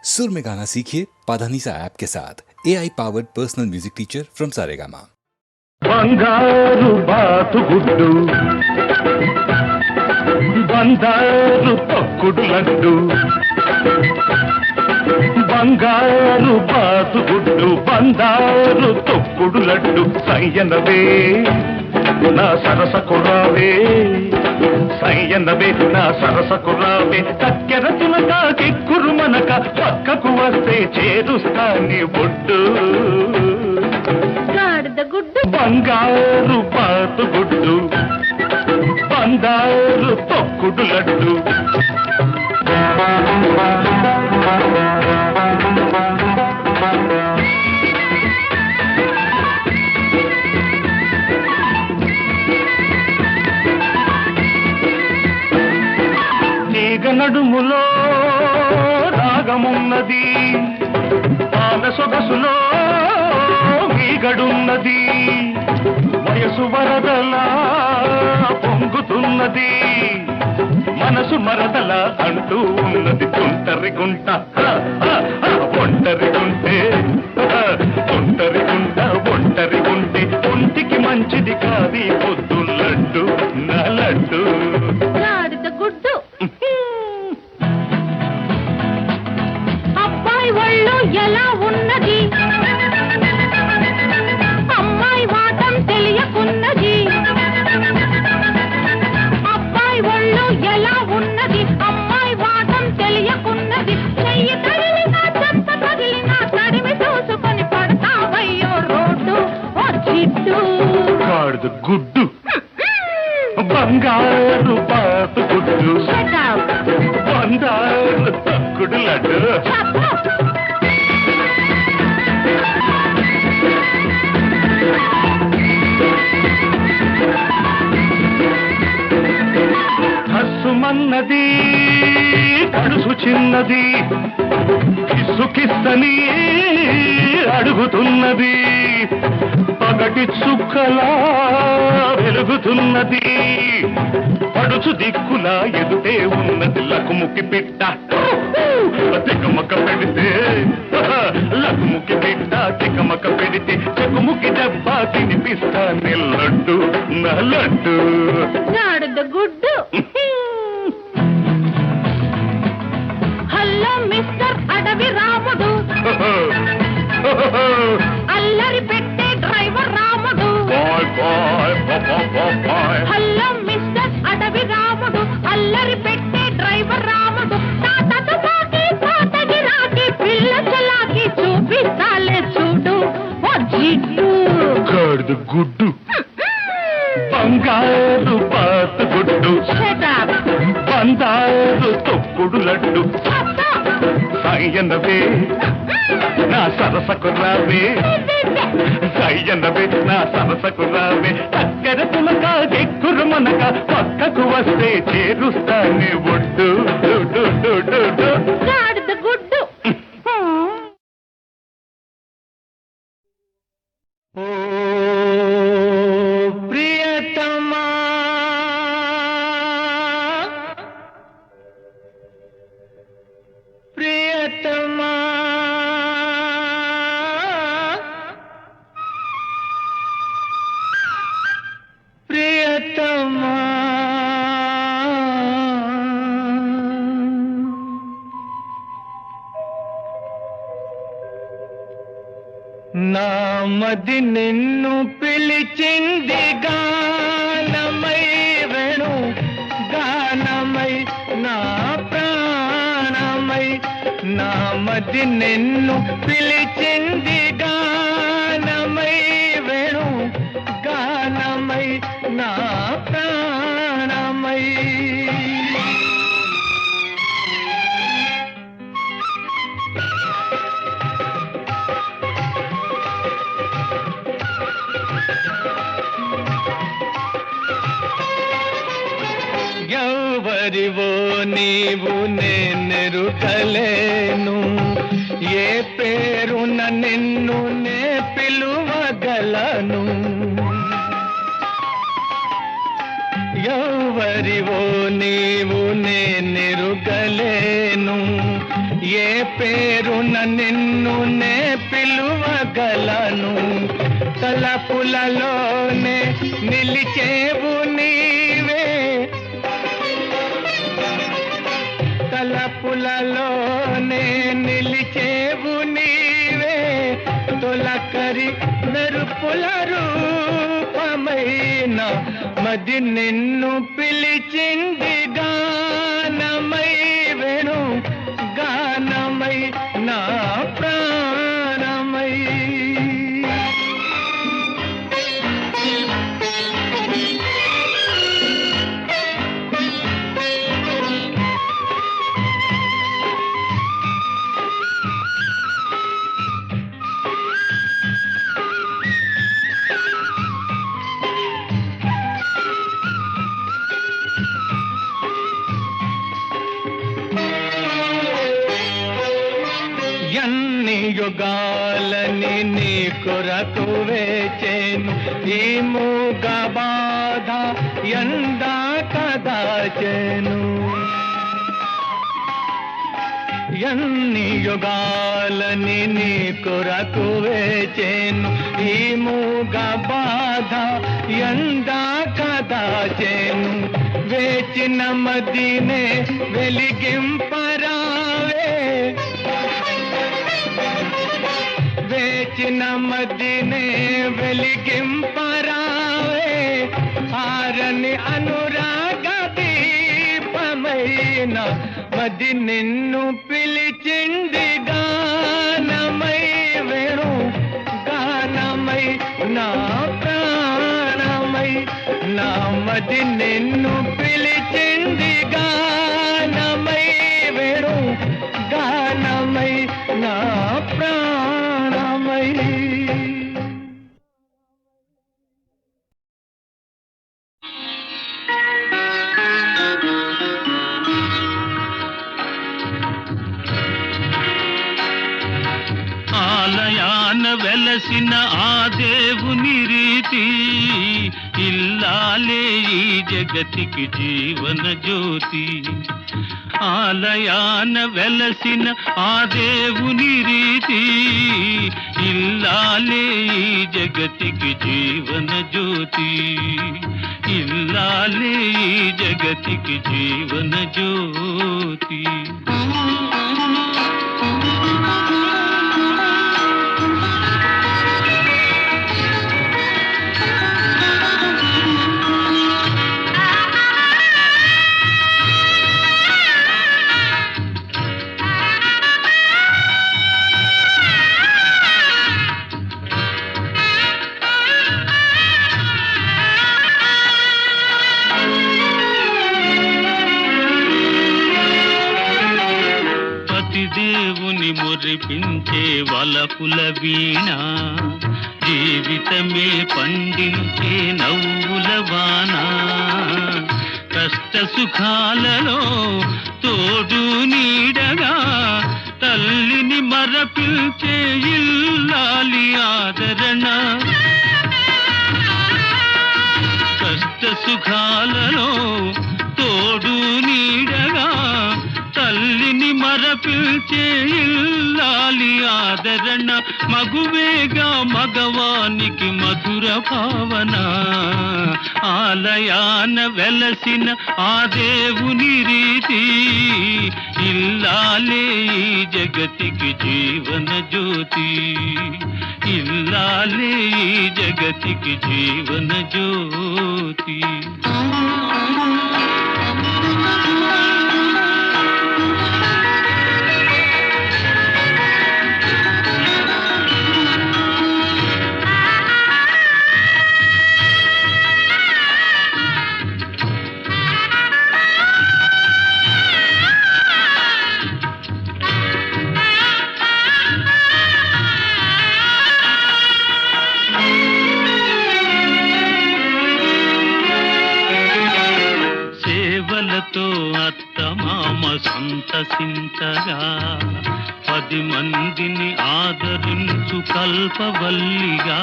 सुर में गाना सीखिए पाधानीसा ऐप के साथ AI powered personal music teacher from Saregama. బంగారు బాతుగుడ్డు బంగారు తొక్కుడు లడ్డు బంగారు బాతుగుడ్డు బంగారు తొక్కుడు లడ్డు సయ్యనవే నా సరస కుర్రావే సయ్యనవే నా సరస కుర్రావే చక్కెర తునక కిక్కురు మనక పక్కకు వస్తే చేరుస్తా నీ బొడ్డు బంగారు బాతుగుడ్డు బంగారు తొక్కుడు లడ్డు తీగ నడుములో రాగమున్నది పాల సొగసులో మీగడున్నది వయసు వరదలా పొంగుతున్నది మనసు మరదల అంటూ ఉన్నది తుంటరి గుంట ఒంటరి గుంటే ఒంటరి గుంట ఒంటరి గుంటే ఒంటికి మంచిది కాది పొద్దు లడ్డు నా లడ్డు గుడ్డు అబ్బాయి ఒళ్ళు ఎలా ఉన్నది అమ్మాయి వాటం తెలియకున్నది అబ్బాయి ఒళ్ళు ఎలా ఉన్నది అమ్మాయి వాటం తెలియకున్నది చెయ్యి తగిలినా చెత్త తగిలినా తడిమి చూసుకొని పడతావయ్యో రోడ్డు ఓ జిడ్డు గాడిద గుడ్డు బంగారు బాతుగుడ్డు బంగారు తక్కుడు లడ్డు హస్సుమన్నది కడుసు చిన్నది కిస్సు కిస్తని అడుగుతున్నది పగటి చుక్కలా వెలుగుతున్నది పడుచు దిక్కులా ఎదుటే ఉన్నది లకుముకి పిట్ట తికమక పెడితే లకుముకి పిట్ట తికమక పెడితే చెకుముకి దెబ్బ తినిపిస్తా లడ్డు నా లడ్డు గుడ్డు హలో మిస్టర్ అడవి రాముడు అల్లరి పెట్టే డ్రైవర్ రాముడు హలో మిస్టర్ అడవి రాముడు అల్లరి పెట్టే డ్రైవర్ రాముడు తాతకి రాకి పిల్ల చలాకి చూపిస్తాలే చూడు ఓ జిడ్డు గాడిద గుడ్డు బంగారు బాతుగుడ్డు బంగారు తొక్కుడు లడ్డు సయ్యనవే నా సరసకు రావే సయ్యనవే నా సరసకు రావే చక్కెర తునక ఎక్కురు మనక పక్కకు వస్తే చేరుస్తా నీ ఒడ్డు గాడిద గుడ్డు ఓ ప్రియతమా ప్రియతమా ప్రియతమా నామది నిన్ను పిలిచింది గానమై వేణు గానమై నా ప్రాణమై నామది నిన్ను పిలిచింది గానమై వేణు గానమై నా ప్రాణమై ఎవరివో నీవు నేనెరుకలేను ఏ పేరున నిన్ను నే పిలువగలను ఎవరివో నీవు నేనెరుకలేను ఏ పేరున నిన్ను నే పిలువగలను తలపులలోనే నిలిచేవు నీవే తలపులలోనే నిలిచేవు నీవే తొలకరి మెరుపుల రూపమైన మది నిన్ను పిలిచింది గానమై వేణు గానమై నా ప్రాణమై ఎన్ని యుగాలని నీ కొరకు వేచేను ఈ మూగ బాధ ఎందా కదాచెను ఎన్ని యుగాలని నీ కొరకు వేచేను ఈ మూగ బాధ ఎందా కదాచెను వేచిన మదినే వెలిగింపరావే వేచిన మదినే వెలిగింపరావే ఆరని అనురాగ దీపమైన మది నిన్ను పిలిచింది గానమై వేణు గానమై నా ప్రాణమై నా మది నిన్ను పిలిచింది గానమై వేణు గానమై నా ప్రాణమై ఆలయాన వెలసిన ఆ దేవుని రీతి ఇల్లాలే ఈ జగతికి జీవన జ్యోతి ఆలయాన వెలసిన ఆ దేవుని రీతి ఇల్లాలే ఈ జగతికి జీవన జ్యోతి ఇల్లాలే ఈ జగతికి జీవన జ్యోతి దేవుని మురిపించే వలపుల వీణ జీవితమే పండించే నవ్వుల వాన కష్ట సుఖాలలో తోడు నీడగా తల్లిని మరపించే ఇల్లాలి ఆదరణ కష్ట సుఖాలలో తోడు నీడగా తల్లిని మరపిల్చే ఇల్లాలి ఆదరణ మగువేగా మగవానికి మధుర భావన ఆలయాన వెలసిన ఆ దేవుని రీతి ఇల్లాలే ఈ జగతికి జీవన జ్యోతి ఇల్లాలే ఈ జగతికి జీవన జ్యోతి సేవలతో అత్తమామ సంతసించగా 10 మందిని ఆదరించు కల్పవల్లిగా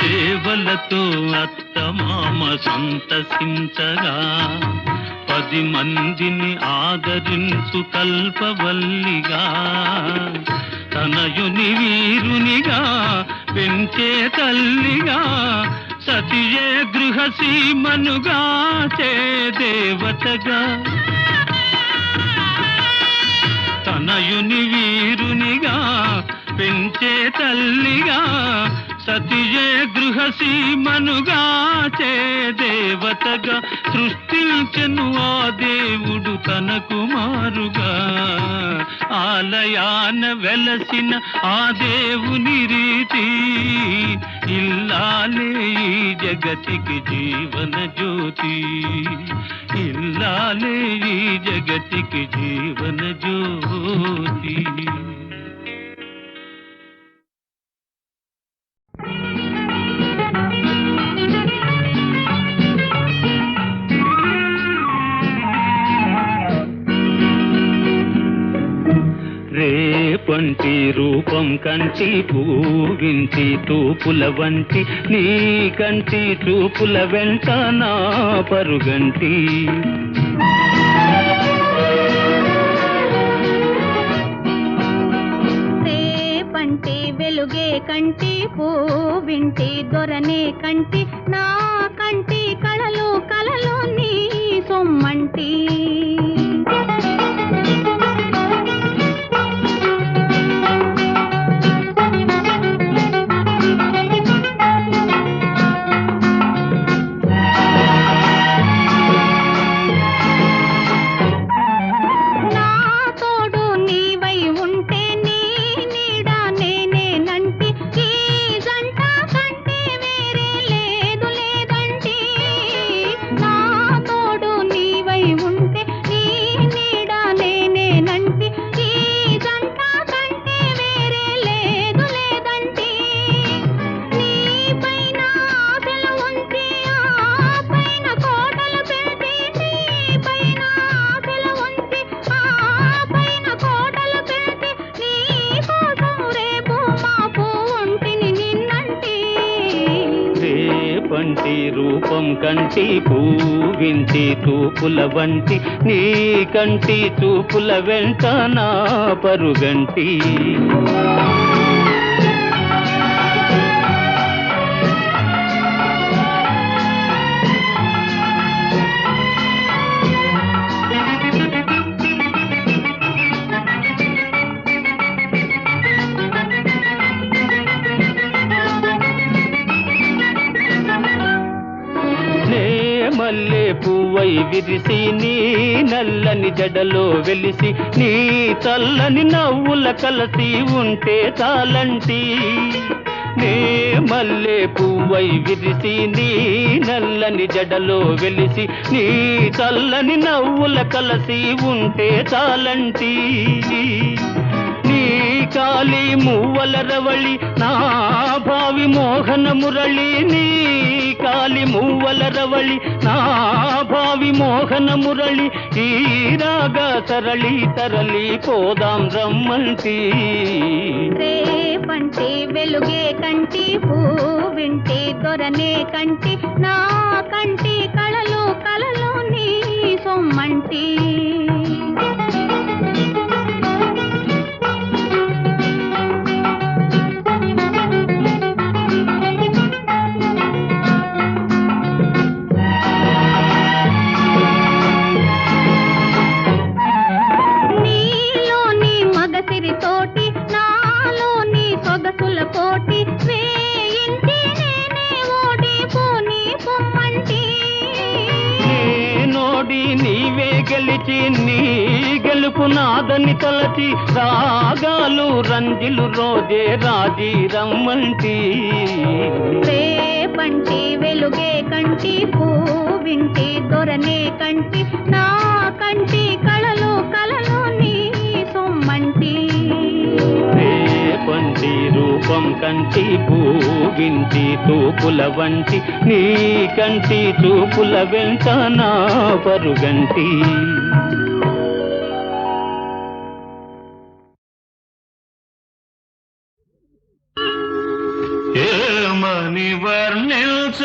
సేవల కళ్ళతో అత్తమామ సంతసించగా 10 మందిని ఆదరించు కల్పవల్లిగా తనయుని వీరునిగా పెంచే తల్లిగా సతియే గృహసీమనుగా చే దేవతగా తనయుని వీరునిగా పెంచే తల్లిగా సతియే గృహసీమనుగా చే దేవతగా సృష్టించెను ఆ దేవుడు తన కుమారుగా ఆలయాన వెలసిన ఆ దేవుని రీతి ఇల్లాలే ఈ జగతికి జీవన జ్యోతి ఇల్లాలే ఈ జగతికి జీవన జ్యోతి రేపంటి రూపం కంటి పూవింటి తూపుల వంటి నీ కంటి చూపుల వెంట నా పరుగంటి రేపంటి వెలుగే కంటి పూవింటి దొరనే కంటి నా కంటి కళలు కళలు నీ సొమ్మంటి రూపం కంటి పూవింటి తూపుల వంటి నీ కంటి చూపుల వెంట నా పరుగంటి మల్లె పువ్వై విరిసి నీ నల్లని జడలో వెలిసి నీ చల్లని నవ్వుల కలసి ఉంటే చాలంటి నే మల్లె పువ్వై విరిసి నీ నల్లని జడలో వెలిసి నీ చల్లని నవ్వుల కలసి ఉంటే చాలంటి నీ కాలి మువ్వల రవళి నా భావి మోహన మురళి నీ కాలి మువ్వల రవళి నా భావి మోహన మురళి ఈ రాగా సరళి తరలి పోదాం రమ్మంటి రేపంటి వెలుగే కంటి పూవింటి దొరనే కంటి నా కంటి కళలు కళలు నీ సొమ్మంటి గెలిచి నీ గెలుపు నాదని తలచి రాగాలు రంజిలు రోజే రాజీ రమ్మంటి రేపంటి వెలుగే కంటి పూవింటి దొరనే కంటి నా కంటి కళలు కళలు నీ సొమ్మంటి రేపంటి రూపం కంటి పూవింటి తూపుల వంటి నీ కంటి చూపుల వెంట నా పరుగంటి ఏమని వర్ణించ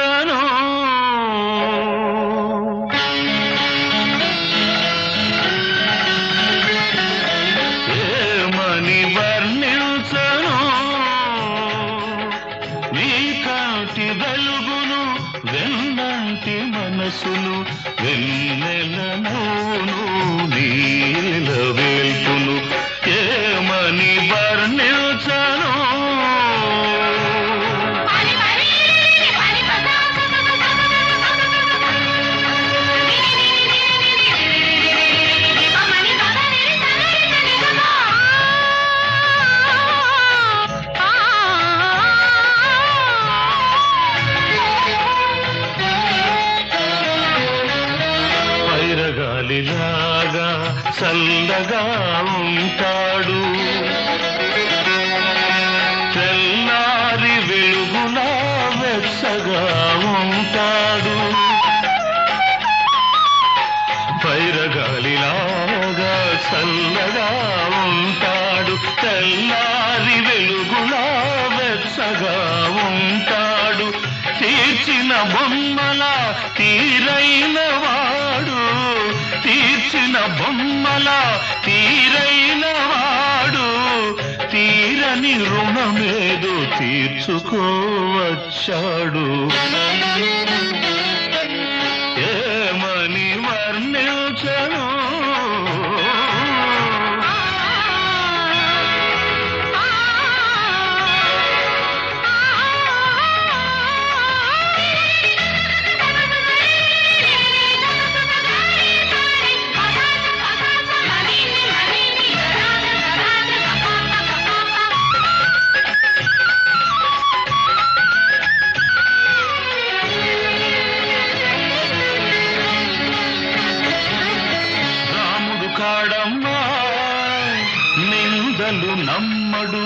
వెన్నంటి మనసును వెన్నెల నవ్వును నీల వేల్పును ఏమని వర్ణించను గాలిలాగా చల్లగా ఉంటాడు తెల్లారి వెలుగులా వెచ్చగా ఉంటాడు పైరగాలిలాగా చల్లగా ఉంటాడు తెల్లారి వెలుగులా వెచ్చగా ఉంటాడు తీర్చిన బొమ్మల తీరైన వాడు తీర్చిన బొమ్మల తీరైన వాడు తీరని రుణమేదో తీర్చుకోవచ్చాడు ఏమని వర్ణించను కాడమ్మా నిందలు నమ్మడు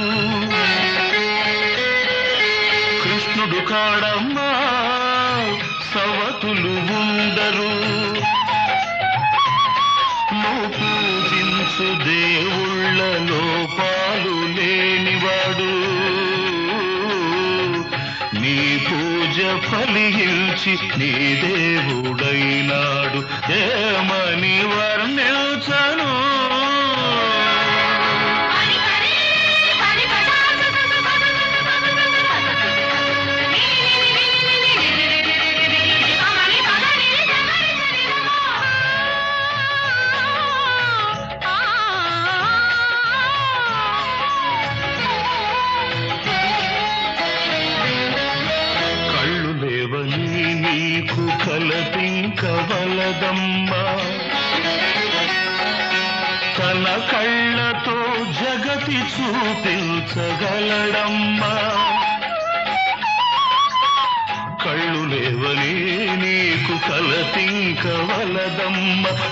కృష్ణుడు కాడమ్మా సవతులు ఉండరు నువ్వు పూజించు దేవుళ్ళ లోపాలు లేనివాడు నీ పూజ ఫలించి నీ దేవుడైనాడు ఏమని వర్ణించను నీకు కలపింకవలదమ్మా తన కళ్ళతో జగతి చూపించగలడమ్మా కళ్ళు లేవని నీకు కలపింకవలదమ్మా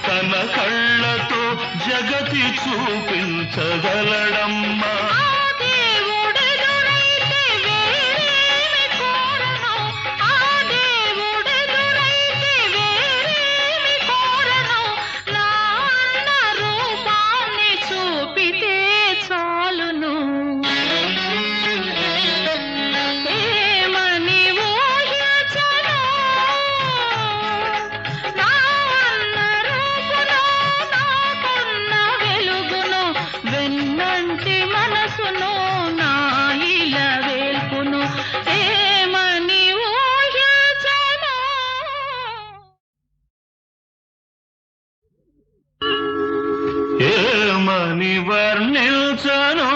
తన కళ్ళతో జగతి చూపించగలడమ్మా ఏమని వర్ణించను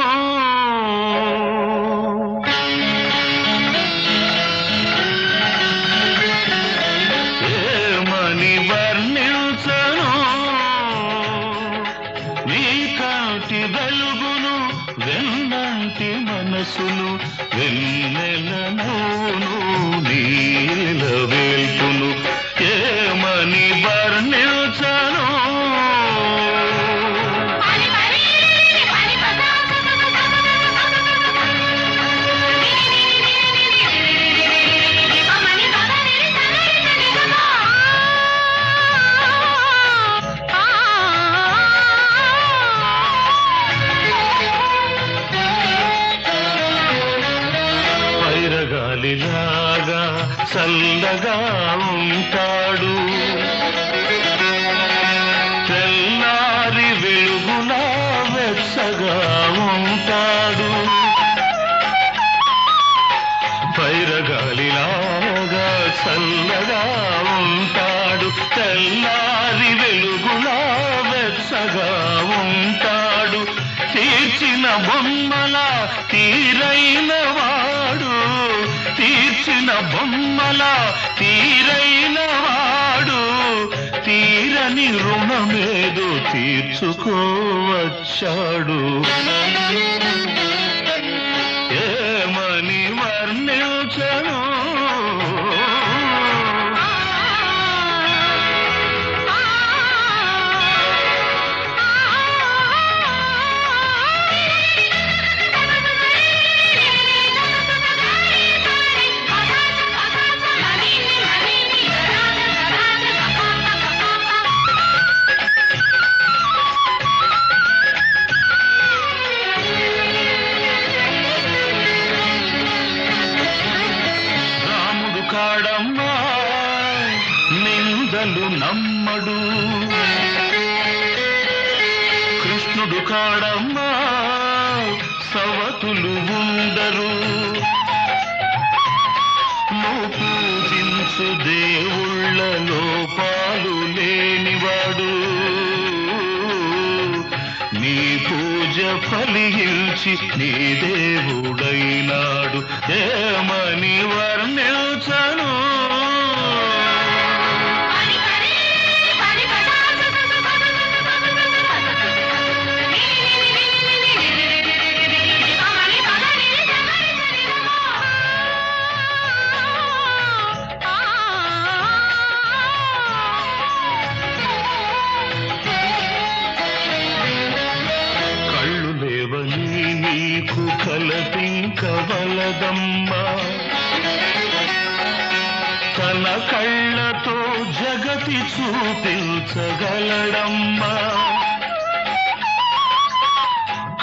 ఏమని వర్ణించను నీ కాటి వెలుగును వెన్నంటి మనసును వెన్నెల నవ్వును నీల వేల్పును ఏమని వర్ణించను చల్లగా ఉంటాడు, తెల్లారి వెలుగులా వెచ్చగా ఉంటాడు. తీర్చిన బొమ్మల తీరైన వాడు, తీర్చిన బొమ్మల తీరైన వాడు, తీరని రుణమేదో తీర్చుకోవచ్చాడు. ఏమని వర్ణించను కాడమ్మా నిందలు నమ్మడు, కృష్ణుడు కాడమ్మా సవతులు ఉండరు. నువ్వు పూజించు దేవుళ్ళ లోపాలు లేనివాడు, నీ పూజ ఫలించి నీ దేవుడైనాడు. ఏమని వర్ణించను నీకు కలపింకవలదమ్మా, తన కళ్ళతో జగతి చూపించగలడమ్మా.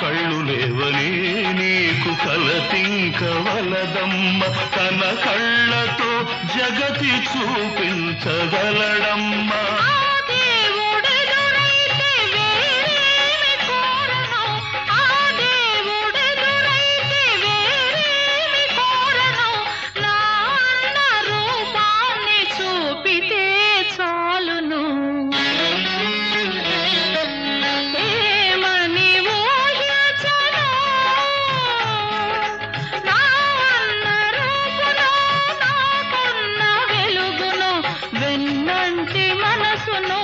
కళ్ళు లేవని నీకు కలపింకవలదమ్మా, తన కళ్ళతో జగతి చూపించగలడమ్మా. మనసును